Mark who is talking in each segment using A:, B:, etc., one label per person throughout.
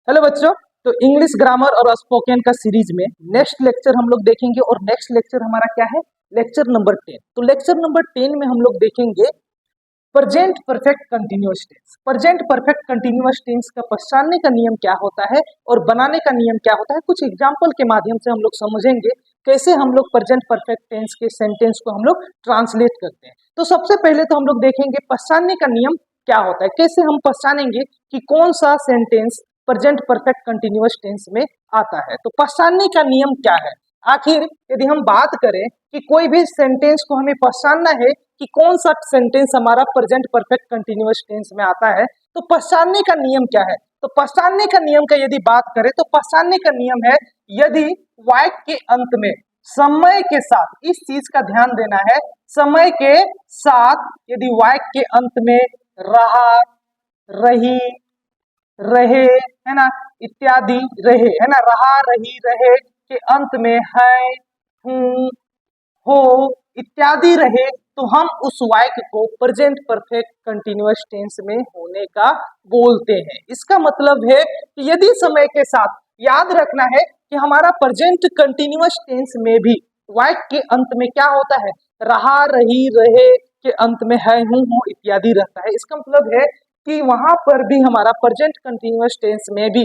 A: Hello बच्चों। तो English grammar और स्पोकन का सीरीज में नेक्स्ट लेक्चर हम लोग देखेंगे और नेक्स्ट लेक्चर हमारा क्या है? Lecture number 10। तो लेक्चर नंबर 10 में हम लोग देखेंगे present perfect continuous tense. Present perfect continuous tense का पहचानने का नियम क्या होता है और बनाने का नियम क्या होता है, कुछ एग्जाम्पल के माध्यम से हम लोग समझेंगे कैसे हम लोग प्रेजेंट परफेक्ट टेंस के सेंटेंस को हम लोग ट्रांसलेट करते हैं। तो सबसे पहले तो हम लोग देखेंगे पहचानने का नियम क्या होता है, कैसे हम पहचानेंगे कि कौन सा sentence present perfect continuous tense में आता है। तो पहचानने का नियम क्या है? आखिर यदि हम बात करें कि कोई भी सेंटेंस को हमें पहचानना है कि कौन सा सेंटेंस हमारा प्रेजेंट परफेक्ट कंटिन्यूअस टेंस में आता है, तो पहचानने का नियम क्या है? तो पहचानने का नियम का यदि बात करें तो पहचानने का नियम है, यदि वाक्य के अंत में समय के साथ, इस चीज का ध्यान देना है, समय के साथ यदि वाक्य के अंत में रहा, रही, रहे, है ना, इत्यादि रहे, है ना, रहा, रही, रहे के अंत में है, हूं, हो इत्यादि रहे, तो हम उस वाक्य को प्रेजेंट परफेक्ट कंटिन्यूअस टेंस में होने का बोलते हैं। इसका मतलब है कि यदि समय के साथ, याद रखना है कि हमारा प्रेजेंट कंटिन्यूअस टेंस में भी वाक्य के अंत में क्या होता है? रहा, रही, रहे के अंत में है, हूं, हो इत्यादि रहता है। इसका मतलब है कि वहां पर भी हमारा प्रेजेंट कंटिन्यूअस टेंस में भी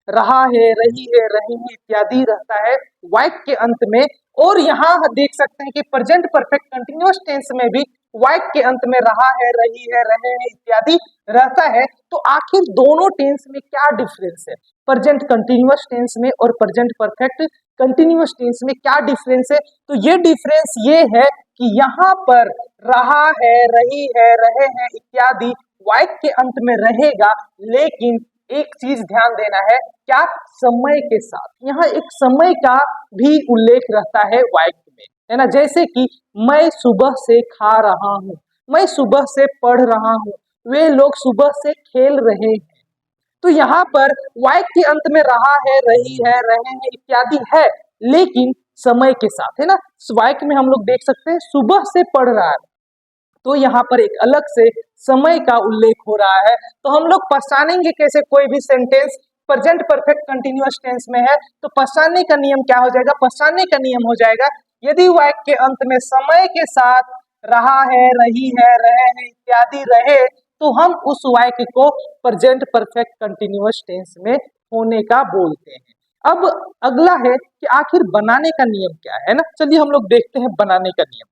A: रहा है, रही है, रहेंगे इत्यादि रहता है वाक्य के अंत में। और यहाँ देख सकते हैं कि प्रेजेंट परफेक्ट कंटिन्यूअस टेंस में भी वाक्य के अंत में रहा है, रही है, रहे हैं इत्यादि रहता है। तो आखिर दोनों टेंस में क्या डिफरेंस है? प्रेजेंट कंटिन्यूअस टेंस में और प्रेजेंट परफेक्ट कंटिन्यूअस टेंस में क्या डिफरेंस है? तो ये डिफरेंस ये है कि यहाँ पर रहा है, रही है, रहे हैं इत्यादि वाक्य के अंत में रहेगा, लेकिन एक चीज ध्यान देना है, क्या? समय के साथ। यहाँ एक समय का भी उल्लेख रहता है वाक्य में, है ना। जैसे कि मैं सुबह से खा रहा हूँ, मैं सुबह से पढ़ रहा हूँ, वे लोग सुबह से खेल रहे हैं। तो यहाँ पर वाक्य के अंत में रहा है, रही है, रहे हैं इत्यादि है, लेकिन समय के साथ, है ना। वाक्य में हम लोग देख सकते हैं सुबह से पढ़ रहा है, तो यहाँ पर एक अलग से समय का उल्लेख हो रहा है। तो हम लोग पहचानेंगे कैसे कोई भी sentence present perfect continuous tense में है? तो पहचानने का नियम क्या हो जाएगा? पहचानने का नियम हो जाएगा, यदि वाक्य के अंत में समय के साथ रहा है, रही है, रहे हैं इत्यादि रहे, तो हम उस वाक्य को प्रेजेंट परफेक्ट कंटिन्यूअस टेंस में होने का बोलते हैं। अब अगला है कि आखिर बनाने का नियम क्या है ना। चलिए हम लोग देखते हैं बनाने का नियम।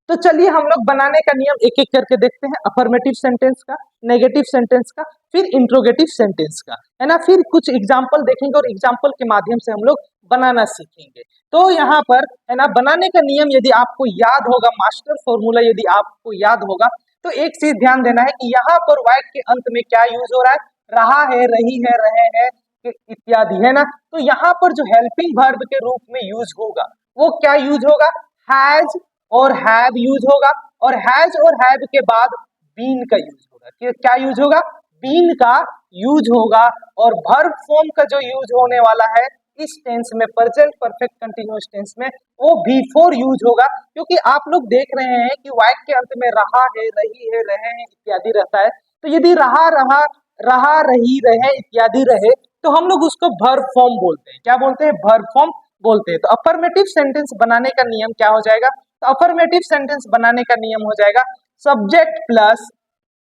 A: तो चलिए हम लोग बनाने का नियम एक एक करके देखते हैं। अफर्मेटिव सेंटेंस का, नेगेटिव सेंटेंस का, फिर इंट्रोगेटिव सेंटेंस का, है ना। फिर कुछ एग्जाम्पल देखेंगे और एग्जाम्पल के माध्यम से हम लोग बनाना सीखेंगे। तो यहाँ पर, है ना, बनाने का नियम यदि आपको याद होगा, मास्टर फॉर्मूला यदि आपको याद होगा, तो एक चीज ध्यान देना है कि यहाँ पर वाक्य के अंत में क्या यूज हो रहा है? रहा है, रही है, रहे हैं इत्यादि, है ना। तो यहाँ पर जो हेल्पिंग वर्ब के रूप में यूज होगा वो क्या यूज होगा? हैज और हैव यूज होगा, और हैज और हैव के बाद बीन का यूज होगा। क्या यूज होगा? बीन का यूज होगा। और वर्ब फॉर्म का जो यूज होने वाला है इस टेंस में, प्रेजेंट परफेक्ट कंटिन्यूअस टेंस में, वो बिफोर यूज होगा। क्योंकि आप लोग देख रहे हैं कि वाक्य के अंत में रहा है, रही है, रहे हैं इत्यादि रहता है। तो यदि रहा, रहा, रहा, रही, रहे इत्यादि रहे, तो हम लोग उसको वर्ब फॉर्म बोलते हैं। क्या बोलते हैं? वर्ब फॉर्म बोलते हैं। तो अफर्मेटिव सेंटेंस बनाने का नियम क्या हो जाएगा? तो अफर्मेटिव सेंटेंस बनाने का नियम हो जाएगा सब्जेक्ट प्लस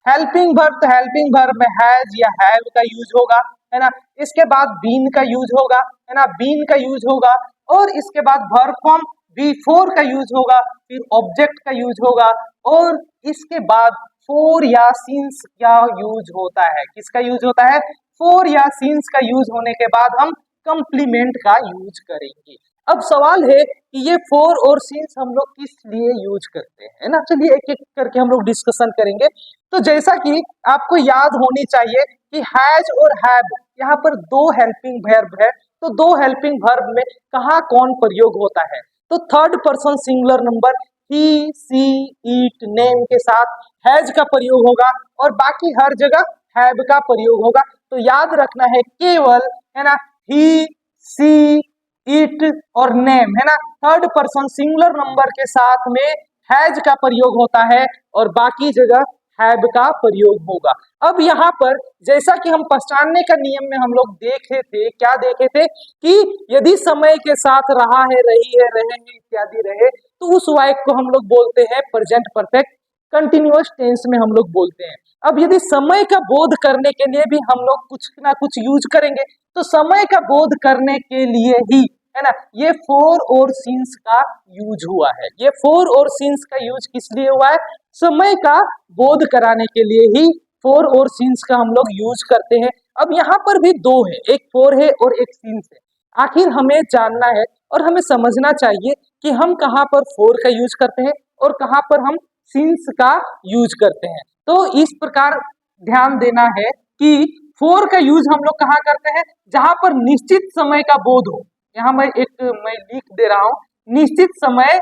A: हेल्पिंग वर्ब। तो हेल्पिंग वर्ब में हैज या हैव का यूज होगा, है ना। इसके बाद बीन का यूज होगा, है ना, बीन का यूज होगा। और इसके बाद वर्ब फॉर्म बिफोर का यूज होगा, फिर ऑब्जेक्ट का यूज होगा। और इसके बाद फोर या सिंस का यूज होता है। किसका यूज होता है? फोर या सिंस का यूज होने के बाद हम कंप्लीमेंट का यूज करेंगे। अब सवाल है कि ये फोर और सिंस हम लोग किस लिए यूज करते हैं, है ना। चलिए एक एक करके हम लोग डिस्कशन करेंगे। तो जैसा कि आपको याद होनी चाहिए कि हैज और हैव, यहाँ पर दो हेल्पिंग वर्ब है। तो दो हेल्पिंग वर्ब में कहाँ कौन प्रयोग होता है? तो third person singular number he, she, it, name के साथ हैज का प्रयोग होगा, और बाकी हर जगह हैव का प्रयोग होगा। तो याद रखना है केवल, है ना, ही, सी, इट और नेम, है ना, थर्ड पर्सन सिंगुलर नंबर के साथ में हैज का प्रयोग होता है, और बाकी जगह हैव का प्रयोग होगा। अब यहाँ पर जैसा कि हम पहचानने का नियम में हम लोग देखे थे, क्या देखे थे कि यदि समय के साथ रहा है, रही है, रहेंगे इत्यादि रहे, तो उस वाक्य को हम लोग बोलते हैं प्रेजेंट परफेक्ट कंटिन्यूअस टेंस में हम लोग बोलते हैं। अब यदि समय का बोध करने के लिए भी हम लोग कुछ ना कुछ यूज करेंगे, तो समय का बोध करने के लिए ही, है ना, ये फोर और सिंस का यूज हुआ है। ये फोर और सिंस का यूज किस लिए हुआ है? समय का बोध कराने के लिए ही फोर और सिंस का हम लोग यूज करते हैं। अब यहाँ पर भी दो है, एक फोर है और एक सिंस है। आखिर हमें जानना है और हमें समझना चाहिए कि हम कहाँ पर फोर का यूज करते हैं और कहाँ पर हम सिंस का यूज करते हैं। तो इस प्रकार ध्यान देना है कि फोर का यूज हम लोग कहाँ करते हैं? जहां पर निश्चित समय का बोध हो। यहाँ मैं लिख दे रहा हूं, निश्चित समय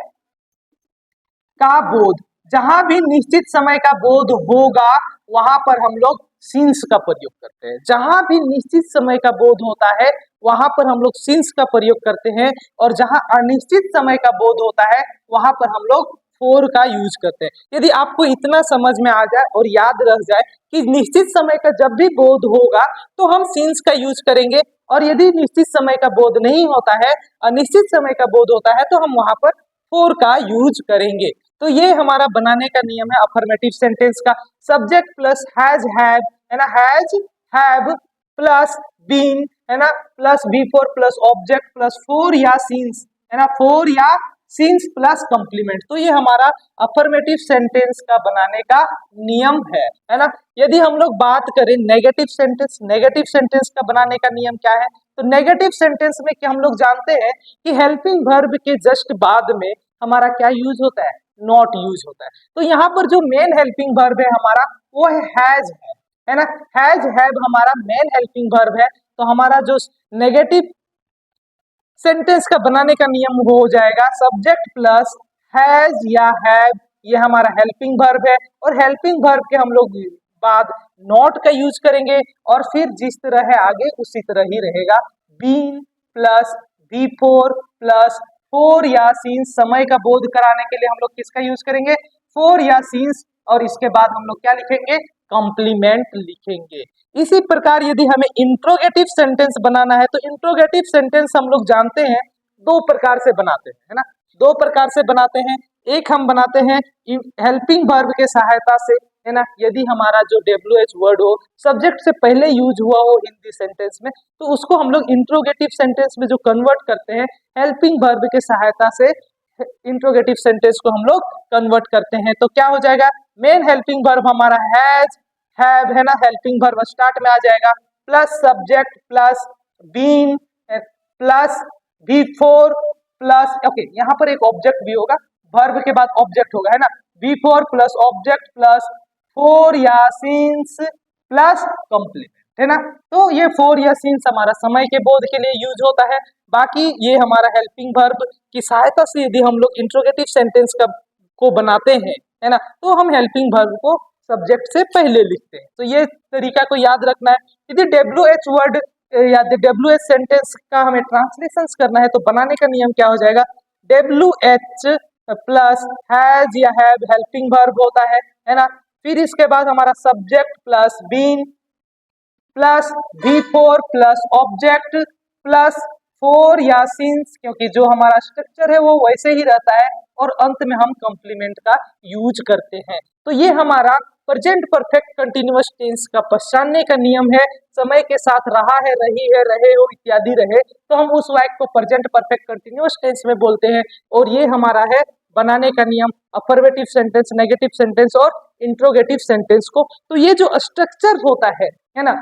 A: का बोध। जहां भी निश्चित समय का बोध होगा वहां पर हम लोग सिंस का प्रयोग करते हैं। जहां भी निश्चित समय का बोध होता है वहां पर हम लोग सिंस का प्रयोग करते हैं, और जहां अनिश्चित समय का बोध होता है वहां पर हम लोग फोर का यूज करते हैं। यदि आपको इतना समझ में आ जाए और याद रह जाए कि निश्चित समय का जब भी बोध होगा तो हम सिंस का यूज करेंगे, और यदि निश्चित समय का बोध नहीं होता है, अनिश्चित समय का बोध होता है, तो हम वहां पर फोर का यूज करेंगे। तो ये हमारा बनाने का नियम है अफर्मेटिव सेंटेंस का। सब्जेक्ट प्लस हैज हैव, है ना, हैज हैव प्लस बीन, है ना, plus before plus object plus for या सीन्स, है ना, फोर या सीन्स प्लस कंप्लीमेंट। तो ये हमारा अफर्मेटिव सेंटेंस का बनाने का नियम है ना। यदि हम लोग बात करें नेगेटिव सेंटेंस, नेगेटिव सेंटेंस का बनाने का नियम क्या है? तो नेगेटिव सेंटेंस में क्या हम लोग जानते हैं कि हेल्पिंग वर्ब के जस्ट बाद में हमारा क्या यूज होता है? नॉट यूज होता है। तो यहाँ पर जो मेन हेल्पिंग वर्ब है हमारा वो है हैज है ना। हैज हैव हमारा मेन हेल्पिंग वर्ब है। तो हमारा जो नेगेटिव सेंटेंस का बनाने का नियम हो जाएगा सब्जेक्ट प्लस हैज या हैव, ये हमारा हेल्पिंग वर्ब है, और हेल्पिंग वर्ब के हम लोग बाद नॉट का यूज करेंगे, और फिर जिस तरह है आगे उसी तरह ही रहेगा। Been plus before plus for या सीन्स, समय का बोध कराने के लिए हम लोग किसका यूज करेंगे? फोर या सीन्स, और इसके बाद हम लोग क्या लिखेंगे? कॉम्प्लीमेंट लिखेंगे। इसी प्रकार यदि हमें इंट्रोगेटिव सेंटेंस बनाना है तो इंट्रोगेटिव सेंटेंस हम लोग जानते हैं दो प्रकार से बनाते हैं, है ना, दो प्रकार से बनाते हैं। एक हम बनाते हैं हेल्पिंग वर्ब के सहायता से, है ना। यदि हमारा जो WH वर्ड हो सब्जेक्ट से पहले यूज हुआ हो हिंदी सेंटेंस में, तो उसको हम लोग इंट्रोगेटिव सेंटेंस में जो कन्वर्ट करते हैं हेल्पिंग वर्ब के सहायता से, इंट्रोगेटिव सेंटेंस को हम लोग कन्वर्ट करते हैं। तो क्या हो जाएगा? मेन हेल्पिंग वर्ब हमारा हैज हैव, है ना, हेल्पिंग वर्ब स्टार्ट में आ जाएगा, plus subject plus been plus before plus, okay, यहाँ पर एक ऑब्जेक्ट भी होगा, वर्ब के बाद ऑब्जेक्ट होगा, है ना, before plus object plus for या सिंस प्लस कंप्लीमेंट, है ना। तो ये फोर या सिंस हमारा समय के बोध के लिए यूज होता है। बाकी ये हमारा हेल्पिंग वर्ब की सहायता से यदि हम लोग इंट्रोगेटिव सेंटेंस को बनाते हैं, है ना, तो हम हेल्पिंग वर्ब को सब्जेक्ट से पहले लिखते हैं। तो ये तरीका को याद रखना है। यदि WH वर्ड या WH सेंटेंस का हमें ट्रांसलेशन करना है तो बनाने का नियम क्या हो जाएगा? WH प्लस हैज या हैव हेल्पिंग वर्ब होता है ना। फिर इसके बाद हमारा subject plus been plus before plus object plus for या सिंस, क्योंकि जो हमारा स्ट्रक्चर है वो वैसे ही रहता है, और अंत में हम कॉम्प्लीमेंट का यूज करते हैं। तो ये हमारा प्रेजेंट परफेक्ट कंटिन्यूअस टेंस का पहचानने का नियम है। समय के साथ रहा है, रही है, रहे हो इत्यादि रहे तो हम उस वाक्य को प्रेजेंट परफेक्ट कंटिन्यूअस टेंस में बोलते हैं। और ये हमारा है बनाने का नियम अफर्मेटिव सेंटेंस, नेगेटिव सेंटेंस और इंट्रोगेटिव सेंटेंस को। तो ये जो स्ट्रक्चर होता है ना,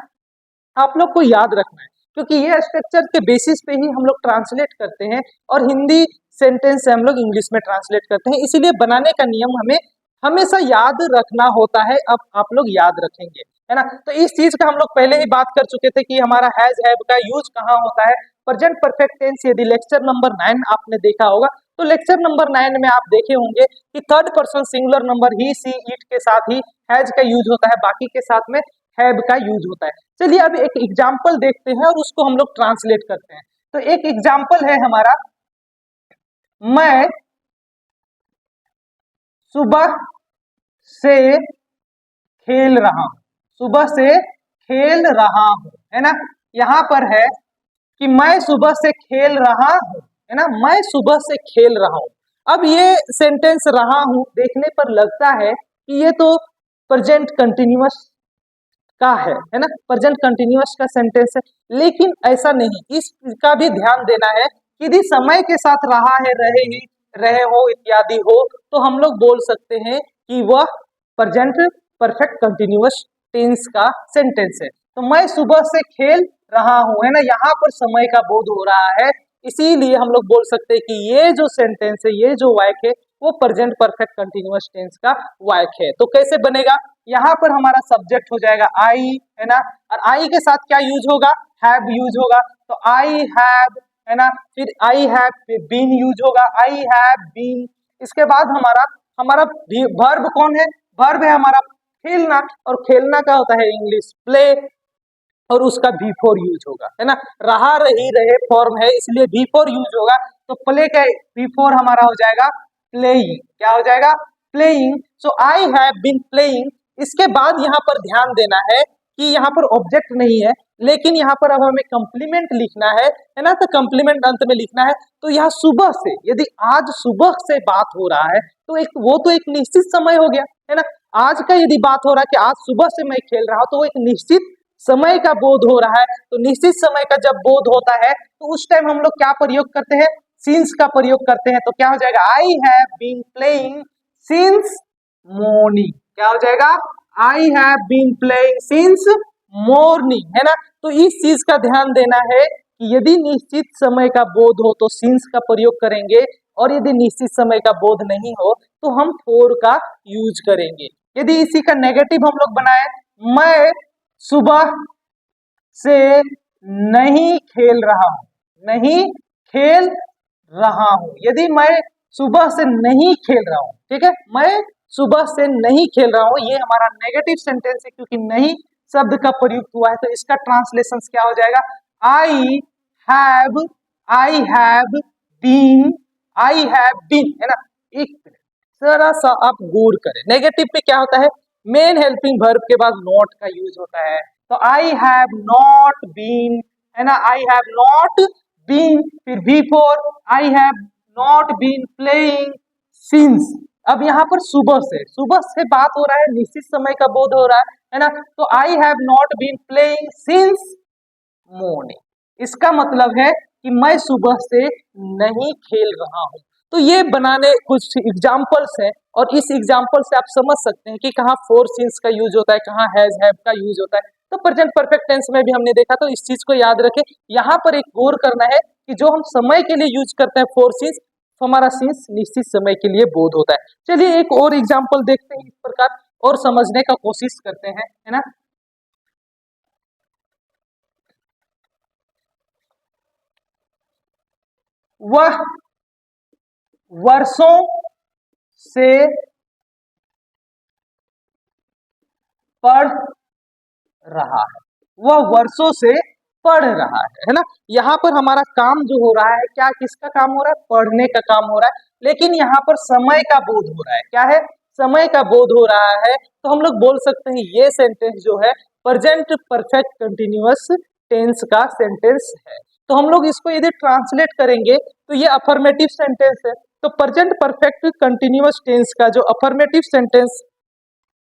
A: आप लोग को याद रखना है, क्योंकि ये स्ट्रक्चर के बेसिस पे ही हम लोग ट्रांसलेट करते हैं, और हिंदी सेंटेंस से हम लोग इंग्लिश में ट्रांसलेट करते हैं। इसीलिए बनाने का नियम हमें हमेशा याद रखना होता है। अब आप लोग याद रखेंगे, है ना। तो इस चीज का हम लोग पहले ही बात कर चुके थे कि हमारा हैज हैव का यूज कहाँ होता है। प्रेजेंट परफेक्ट टेंस यदि लेक्चर नंबर 9 आपने देखा होगा तो लेक्चर नंबर 9 में आप देखे होंगे कि third person singular number he, she, it के साथ ही हैज का यूज होता है, बाकी के साथ में हैव का यूज होता है। चलिए अब एक एग्जाम्पल देखते हैं और उसको हम लोग ट्रांसलेट करते हैं। तो एक एग्जाम्पल है हमारा, मैं सुबह से खेल रहा हूं, सुबह से खेल रहा हूं, है ना। यहाँ पर है कि मैं सुबह से खेल रहा हूं, है ना, मैं सुबह से खेल रहा हूं। अब ये सेंटेंस रहा हूं देखने पर लगता है कि ये तो प्रेजेंट कंटिन्यूअस का है ना, प्रेजेंट कंटिन्यूअस का सेंटेंस है, लेकिन ऐसा नहीं, इसका भी ध्यान देना है कि यदि समय के साथ रहा है, रहेगी, रहे हो इत्यादि हो, तो हम लोग बोल सकते हैं कि वह प्रेजेंट परफेक्ट कंटिन्यूअस टेंस का सेंटेंस है। तो मैं सुबह से खेल रहा हूं, है ना, यहाँ पर समय का बोध हो रहा है, इसीलिए हम लोग बोल सकते हैं कि ये जो सेंटेंस है, ये जो वाक्य है, वो प्रेजेंट परफेक्ट कंटिन्यूअस टेंस का वाक्य है। तो कैसे बनेगा, यहाँ पर हमारा सब्जेक्ट हो जाएगा आई, है ना, और आई के साथ क्या यूज होगा, हैव यूज होगा, तो आई हैव, है ना, फिर आई हैव, फिर बीन यूज होगा, आई हैव बीन। इसके बाद हमारा हमारा वर्ब कौन है, वर्ब है हमारा खेलना, और खेलना का होता है इंग्लिश प्ले, और उसका बी फोर यूज होगा, है ना, रहा रही रहे फॉर्म है इसलिए बी फोर यूज होगा, तो प्ले का बी फोर हमारा हो जाएगा प्लेइंग, क्या हो जाएगा, playing. So I have been playing. इसके बाद यहाँ पर ध्यान देना है कि यहाँ पर ऑब्जेक्ट नहीं है, लेकिन यहाँ पर अब हमें कंप्लीमेंट लिखना है ना, तो कंप्लीमेंट अंत में लिखना है। तो यहाँ सुबह से, यदि आज सुबह से बात हो रहा है तो वो तो एक निश्चित समय हो गया, है ना, आज का यदि बात हो रहा है कि आज सुबह से मैं खेल रहा हूं, तो एक निश्चित समय का बोध हो रहा है। तो निश्चित समय का जब बोध होता है तो उस टाइम हम लोग क्या प्रयोग करते हैं, सिंस का प्रयोग करते हैं। तो क्या हो जाएगा, I have been playing since morning, क्या हो जाएगा, I have been playing since morning, है ना। तो इस चीज का ध्यान देना है कि यदि निश्चित समय का बोध हो तो सिंस का प्रयोग करेंगे, और यदि निश्चित समय का बोध नहीं हो तो हम फोर का यूज करेंगे। यदि इसी का नेगेटिव हम लोग बनाए, मैं सुबह से नहीं खेल रहा हूं, नहीं खेल रहा हूं, यदि मैं सुबह से नहीं खेल रहा हूं, ठीक है, मैं सुबह से नहीं खेल रहा हूं, ये हमारा नेगेटिव सेंटेंस है क्योंकि नहीं शब्द का प्रयुक्त हुआ है। तो इसका ट्रांसलेशन क्या हो जाएगा, I have been, I have been, है ना। एक जरा सा आप गौर करें, नेगेटिव पे क्या होता है, मेन हेल्पिंग वर्ब के बाद नॉट का यूज होता है। तो आई हैव नॉट बीन, है ना, आई हैव नॉट बीन, फिर before I have not been playing since. अब यहाँ पर सुबह से बात हो रहा है, निश्चित समय का बोध हो रहा है ना, तो I have not been playing since morning. इसका मतलब है कि मैं सुबह से नहीं खेल रहा हूं। तो ये बनाने कुछ एग्जाम्पल्स हैं, और इस एग्जाम्पल से आप समझ सकते हैं कि कहाँ फोर सिंस का यूज होता है, कहाँ हैज हैव का यूज होता है। तो प्रेजेंट परफेक्ट टेंस में भी हमने देखा, तो इस चीज को याद रखें। यहाँ पर एक गौर करना है कि जो हम समय के लिए यूज करते हैं फोर सिंस, हमारा सिंस निश्चित समय के लिए बोध होता है। चलिए एक और एग्जाम्पल देखते हैं इस प्रकार, और समझने का कोशिश करते हैं, है ना। वह वर्षों से पढ़ रहा है, वह वर्षों से पढ़ रहा है ना। यहाँ पर हमारा काम जो हो रहा है, क्या किसका काम हो रहा है, पढ़ने का काम हो रहा है, लेकिन यहाँ पर समय का बोध हो रहा है, क्या है, समय का बोध हो रहा है। तो हम लोग बोल सकते हैं ये सेंटेंस जो है प्रेजेंट परफेक्ट कंटिन्यूअस टेंस का सेंटेंस है। तो हम लोग इसको यदि ट्रांसलेट करेंगे तो ये अफर्मेटिव सेंटेंस है। तो प्रेजेंट परफेक्ट कंटिन्यूअस टेंस का जो अफर्मेटिव सेंटेंस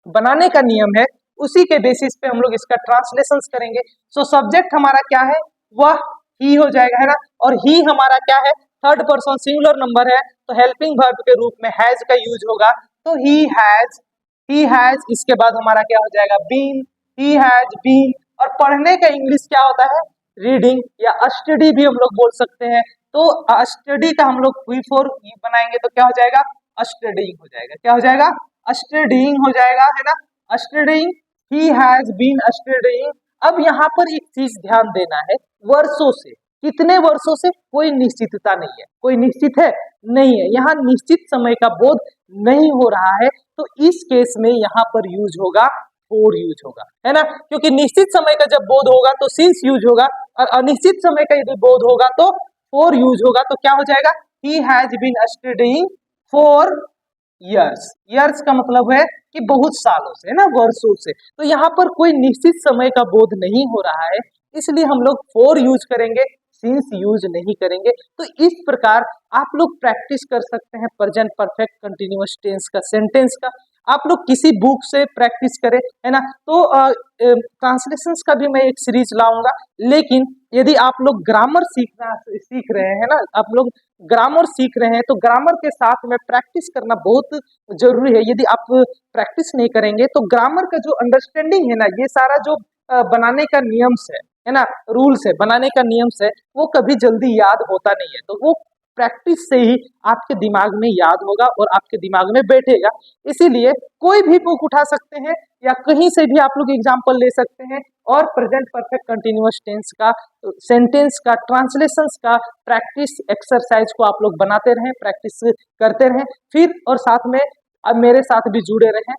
A: बनाने का नियम है, उसी के बेसिस पे हम लोग इसका ट्रांसलेशन करेंगे। सो सब्जेक्ट हमारा क्या है, वह ही हो जाएगा, है ना, और ही हमारा क्या है, थर्ड पर्सन सिंगुलर नंबर है, तो हेल्पिंग वर्ब के रूप में हैज का यूज होगा। तो ही हैज, इसके बाद हमारा क्या हो जाएगा, बीन, ही हैज बीन। और पढ़ने का इंग्लिश क्या होता है, रीडिंग या स्टडी भी हम लोग बोल सकते हैं। तो स्टडी का हम लोग बिफोर बनाएंगे तो क्या हो जाएगा, स्टडीइंग हो जाएगा, क्या हो जाएगा, स्टडीइंग हो जाएगा, है ना, studying, he has been studying. अब यहाँ पर एक चीज ध्यान देना है, वर्षों से, कितने वर्षों से, कोई निश्चितता नहीं है, कोई निश्चित है नहीं है, यहाँ निश्चित समय का बोध नहीं हो रहा है। तो इस केस में यहाँ पर यूज होगा फोर यूज होगा, है ना, क्योंकि निश्चित समय का जब बोध होगा तो सिंस यूज होगा, और अनिश्चित समय का यदि बोध होगा तो फोर यूज होगा। तो क्या हो जाएगा, he has been studying for years. Years का मतलब है कि बहुत सालों से, है ना, वर्षों से। तो यहाँ पर कोई निश्चित समय का बोध नहीं हो रहा है, इसलिए हम लोग फॉर यूज करेंगे, सिंस यूज नहीं करेंगे। तो इस प्रकार आप लोग प्रैक्टिस कर सकते हैं प्रेजेंट परफेक्ट कंटिन्यूअस टेंस का, सेंटेंस का। आप लोग किसी बुक से प्रैक्टिस करें, है ना। तो ट्रांसलेशंस का भी मैं एक सीरीज लाऊंगा, लेकिन यदि आप लोग ग्रामर सीख रहे हैं ना, आप लोग ग्रामर सीख रहे हैं, तो ग्रामर के साथ में प्रैक्टिस करना बहुत जरूरी है। यदि आप प्रैक्टिस नहीं करेंगे तो ग्रामर का जो अंडरस्टैंडिंग है ना, ये सारा जो बनाने का नियम्स है ना, रूल्स है, बनाने का नियम्स है, वो कभी जल्दी याद होता नहीं है। तो वो प्रैक्टिस से ही आपके दिमाग में याद होगा और आपके दिमाग में बैठेगा। इसीलिए कोई भी बुक उठा सकते हैं या कहीं से भी आप लोग एग्जाम्पल ले सकते हैं और प्रेजेंट परफेक्ट कंटिन्यूअस टेंस का, सेंटेंस का, ट्रांसलेशंस का प्रैक्टिस एक्सरसाइज को आप लोग बनाते रहें, प्रैक्टिस करते रहें। फिर और साथ में अब मेरे साथ भी जुड़े रहें।